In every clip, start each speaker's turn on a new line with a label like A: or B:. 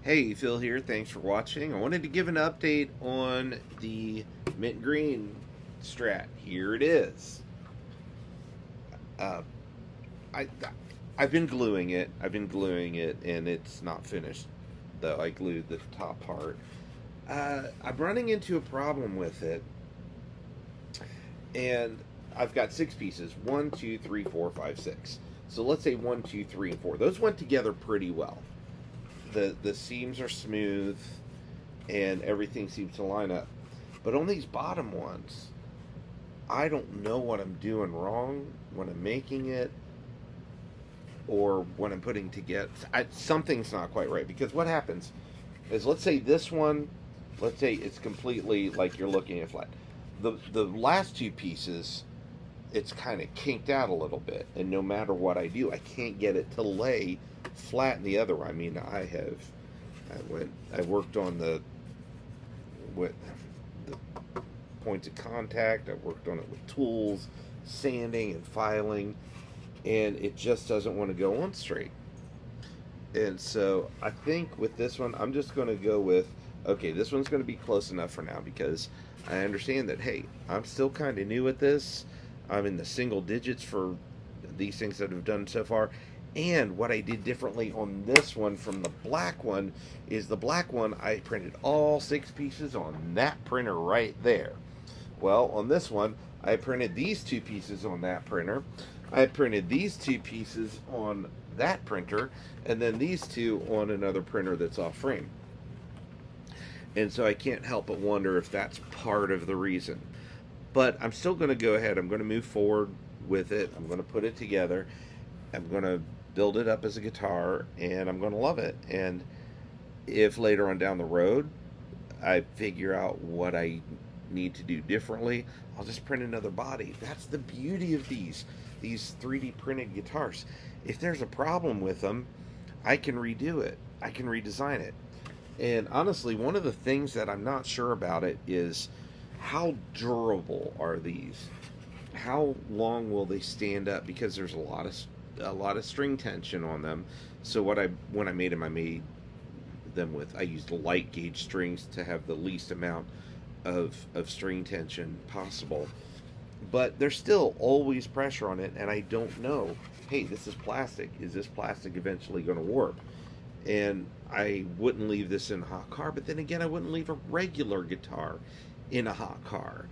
A: Hey, Phil here. Thanks for watching. I wanted to give an update on the mint green Strat. Here it is. Uh, I I've been gluing it. And it's not finished. Though I glued the top part. I'm running into a problem with it, and I've got six pieces: one, two, three, four, five, six. So let's say one, two, three, and four. Those went together pretty well. The seams are smooth and everything seems to line up. But on these bottom ones, I don't know what I'm doing wrong when I'm making it or when I'm putting together. Something's not quite right because what happens is, let's say this one, let's say it's completely like you're looking at flat. The last two pieces, it's kind of kinked out a little bit, and no matter what I do, I can't get it to lay flat in the other one. I mean, I worked on the points of contact. I worked on it with tools, sanding and filing, and it just doesn't want to go on straight. And so I think with this one, I'm just going to go with, okay, this one's going to be close enough for now because I understand that, hey, I'm still kind of new at this. I'm in the single digits for these things that I've done so far. And what I did differently on this one from the black one is the black one, I printed all six pieces on that printer right there. Well, on this one, I printed these two pieces on that printer. I printed these two pieces on that printer, and then these two on another printer that's off frame. And so I can't help but wonder if that's part of the reason. But I'm still going to go ahead. I'm going to move forward with it. I'm going to put it together. I'm going to build it up as a guitar, and I'm going to love it. And if later on down the road I figure out what I need to do differently, I'll just print another body. That's the beauty of these 3D printed guitars. If there's a problem with them, I can redo it. I can redesign it. And honestly, one of the things that I'm not sure about it is how durable are these? How long will they stand up? Because there's a lot of string tension on them. So when I made them, I made them with, I used light gauge strings to have the least amount of string tension possible. But there's still always pressure on it, and I don't know, hey, this is plastic. Is this plastic eventually going to warp? And I wouldn't leave this in a hot car, but then again, I wouldn't leave a regular guitar in a hot car.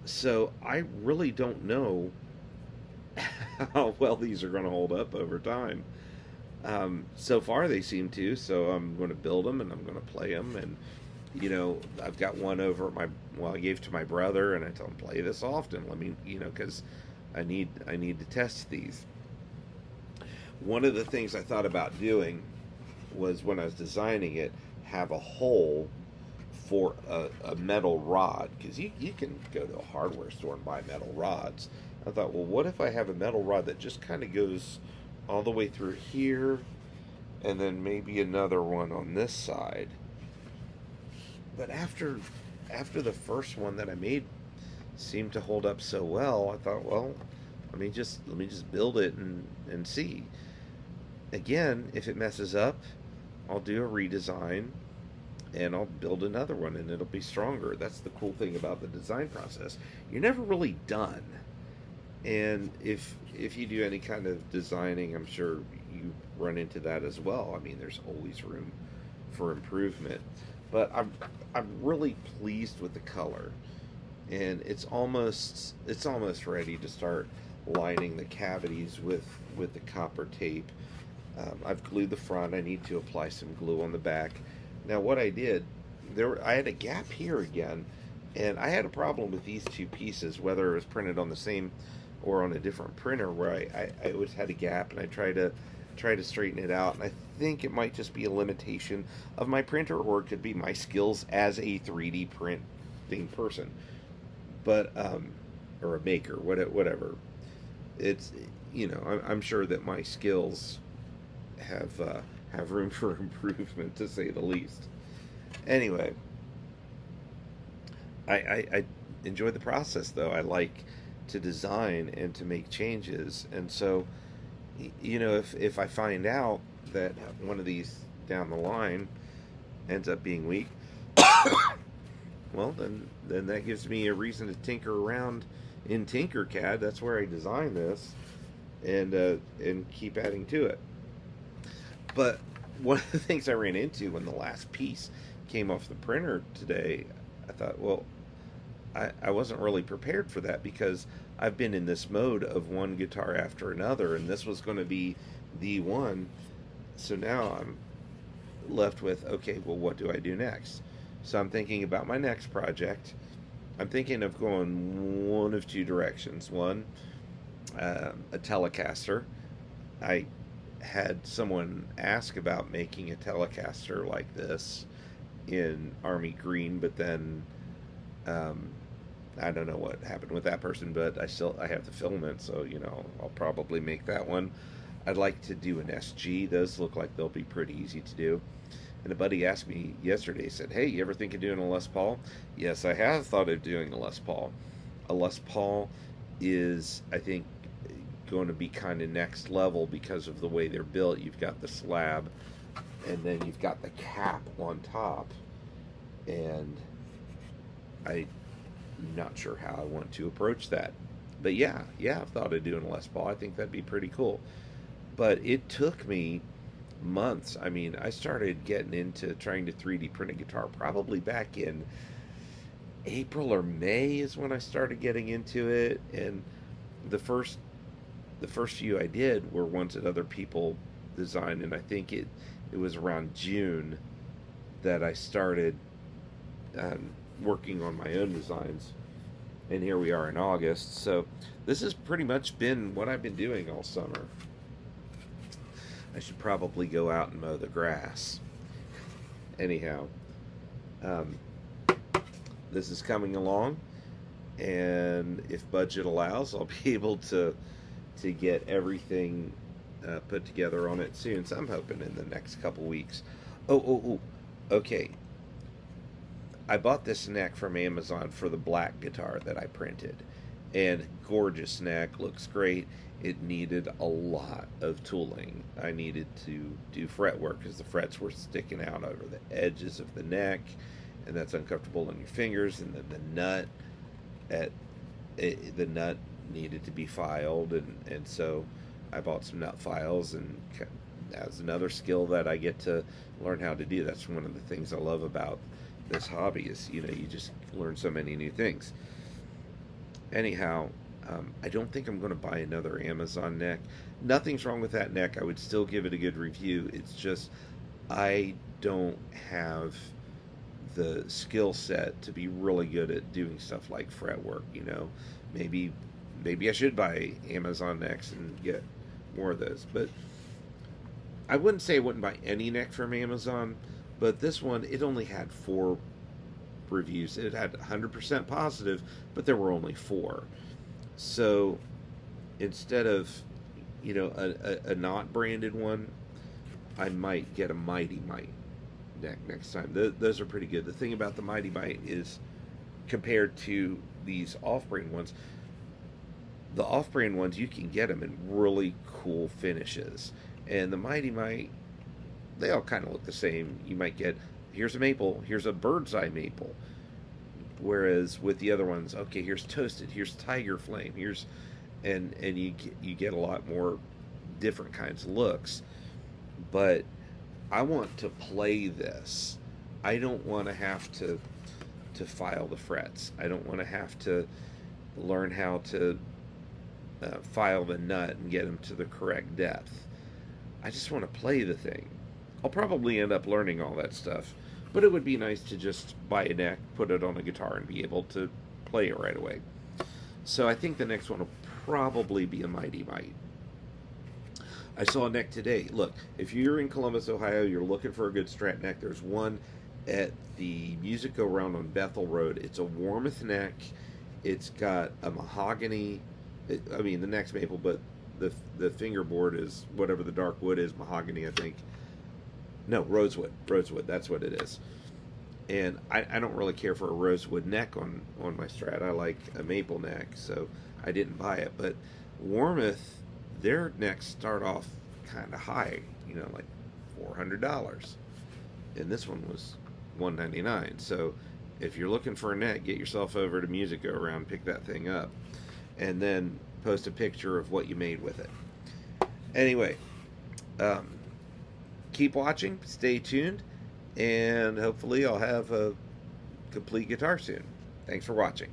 A: So I really don't know how well these are going to hold up over time. So far they seem to, so I'm going to build them and I'm going to play them. And I've got one over at I gave to my brother, and I tell him, play this often. Let me, because I need to test these. One of the things I thought about doing was, when I was designing it, have a hole for a metal rod, because you can go to a hardware store and buy metal rods. I thought, well, what if I have a metal rod that just kind of goes all the way through here, and then maybe another one on this side. But after the first one that I made seemed to hold up so well, I thought, well, let me just build it and see. Again, if it messes up, I'll do a redesign and I'll build another one, and it'll be stronger. That's the cool thing about the design process. You're never really done. And if you do any kind of designing, I'm sure you run into that as well. I mean, there's always room for improvement. But I'm really pleased with the color, and it's almost ready to start lining the cavities with the copper tape. I've glued the front. I need to apply some glue on the back. Now, what I did, I had a gap here again, and I had a problem with these two pieces, whether it was printed on the same or on a different printer, where I always had a gap, and I try to straighten it out. And I think it might just be a limitation of my printer, or it could be my skills as a 3D printing person, but or a maker, whatever. It's I'm sure that my skills have room for improvement, to say the least. Anyway, I enjoy the process, though. I like to design and to make changes, and so if I find out that one of these down the line ends up being weak, well, then that gives me a reason to tinker around in Tinkercad. That's where I designed this, and keep adding to it. But one of the things I ran into when the last piece came off the printer today, I thought, well, I wasn't really prepared for that because I've been in this mode of one guitar after another, and this was going to be the one. So now I'm left with, okay, well, what do I do next? So I'm thinking about my next project. I'm thinking of going one of two directions. One, a Telecaster. I had someone ask about making a Telecaster like this in Army Green, but then I don't know what happened with that person, but I have the filament, so I'll probably make that one. I'd like to do an SG. Those look like they'll be pretty easy to do. And a buddy asked me yesterday, said, "Hey, you ever think of doing a Les Paul?" Yes, I have thought of doing a Les Paul. A Les Paul is, I think, going to be kind of next level because of the way they're built. You've got the slab, and then you've got the cap on top. And I'm not sure how I want to approach that. But yeah, I've thought of doing a Les Paul. I think that'd be pretty cool. But it took me months. I mean, I started getting into trying to 3D print a guitar probably back in April or May is when I started getting into it, and the first few I did were ones that other people designed, and I think it was around June that I started working on my own designs, and here we are in August. So this has pretty much been what I've been doing all summer. I should probably go out and mow the grass. Anyhow, this is coming along, and if budget allows, I'll be able to get everything put together on it soon. So I'm hoping in the next couple weeks. Oh, okay. I bought this neck from Amazon for the black guitar that I printed, and gorgeous neck, looks great. It needed a lot of tooling. I needed to do fret work because the frets were sticking out over the edges of the neck, and that's uncomfortable on your fingers. And then the nut needed to be filed, and so I bought some nut files, and that's another skill that I get to learn how to do. That's one of the things I love about this hobby is, you just learn so many new things. Anyhow, I don't think I'm going to buy another Amazon neck. Nothing's wrong with that neck. I would still give it a good review. It's just I don't have the skill set to be really good at doing stuff like fret work. Maybe I should buy Amazon necks and get more of those. But I wouldn't say I wouldn't buy any neck from Amazon, but this one, it only had 4 reviews. It had 100% positive, but there were only 4. So instead of a not branded one, I might get a Mighty Mite neck next time. Those are pretty good. The thing about the Mighty Mite is, compared to these off-brand ones, the off-brand ones, you can get them in really cool finishes, and the Mighty Mite, they all kind of look the same. You might get, here's a maple, here's a bird's eye maple. Whereas with the other ones, okay, here's toasted, here's tiger flame, here's, and you get a lot more different kinds of looks. But I want to play this. I don't want to have to file the frets. I don't want to have to learn how to file the nut and get them to the correct depth. I just want to play the thing. I'll probably end up learning all that stuff, but it would be nice to just buy a neck, put it on a guitar, and be able to play it right away. So I think the next one will probably be a Mighty Mite. I saw a neck today. Look, if you're in Columbus, Ohio, you're looking for a good Strat neck, there's one at the Music Go Round on Bethel Road. It's a Warmouth neck. It's got a mahogany, the neck's maple, but the fingerboard is whatever the dark wood is, mahogany, I think. No, rosewood, that's what it is. And I don't really care for a rosewood neck on my Strat. I like a maple neck, so I didn't buy it. But Warmouth, their necks start off kind of high, like $400, and this one was $199. So if you're looking for a net, get yourself over to Music Go Around, pick that thing up, and then post a picture of what you made with it. Anyway, keep watching, stay tuned, and hopefully I'll have a complete guitar soon. Thanks for watching.